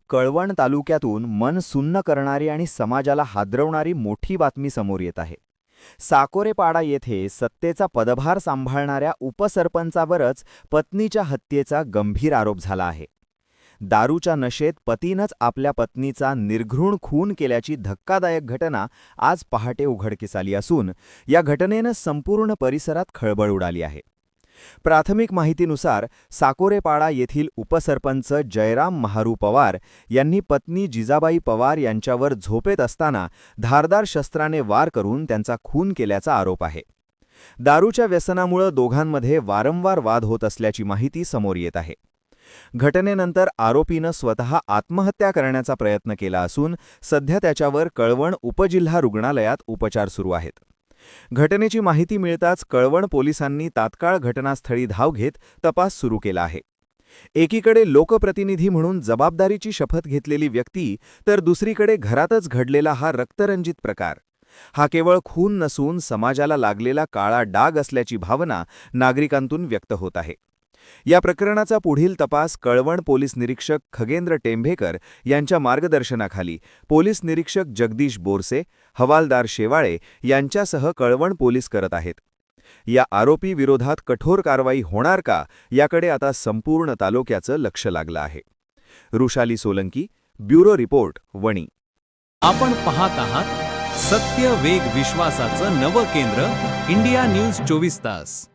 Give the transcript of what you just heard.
कळवण तालुक्यातून मन सुन्न करणारी आणि समाजाला हादरवणारी मोठी बातमी समोर येत आहे. साकोरेपाडा येथे सत्तेचा पदभार सांभाळणाऱ्या उपसरपंचावरच पत्नीच्या हत्येचा गंभीर आरोप झाला आहे. दारूच्या नशेत पतीनंच आपल्या पत्नीचा निर्घृण खून केल्याची धक्कादायक घटना आज पहाटे उघडकीस आली असून या घटनेनं संपूर्ण परिसरात खळबळ उडाली आहे. प्राथमिक माहितीनुसार साकोरेपाडा येथील उपसरपंच जयराम महारू पवार यांनी पत्नी जिजाबाई पवार यांच्यावर झोपेत असताना धारदार शस्त्राने वार करून त्यांचा खून केल्याचा आरोप आहे. दारूच्या व्यसनामुळे दोघांमध्ये वारंवार वाद होत असल्याची माहिती समोर येत आहे. घटनेनंतर आरोपीनं स्वतः आत्महत्या करण्याचा प्रयत्न केला असून सध्या त्याच्यावर कळवण उपजिल्हा रुग्णालयात उपचार सुरू आहेत. घटनेची माहिती मिळताच कळवण पोलिसांनी तात्काळ घटनास्थळी धाव घेत तपास सुरू केला आहे. एकीकडे लोकप्रतिनिधी म्हणून जबाबदारीची शपथ घेतलेली व्यक्ती तर दुसरीकडे घरातच घडलेला हा रक्तरंजित प्रकार. हा केवळ खून नसून समाजाला लागलेला काळा डाग असल्याची भावना नागरिकांतून व्यक्त होत आहे. या प्रकरणाचा पुढील तपास कळवण पोलीस निरीक्षक खगेंद्र टेंभेकर यांच्या मार्गदर्शनाखाली पोलीस निरीक्षक जगदीश बोरसे, हवालदार शेवाळे यांच्यासह कळवण पोलीस करत आहेत. या आरोपी विरोधात कठोर कारवाई होणार का याकडे आता संपूर्ण तालुक्याचं लक्ष लागलं आहे. Rushali Solanki, bureau report, Wani. आपण पाहत आहात सत्य वेग विश्वासाचं नवं केंद्र, इंडिया न्यूज 24 तास.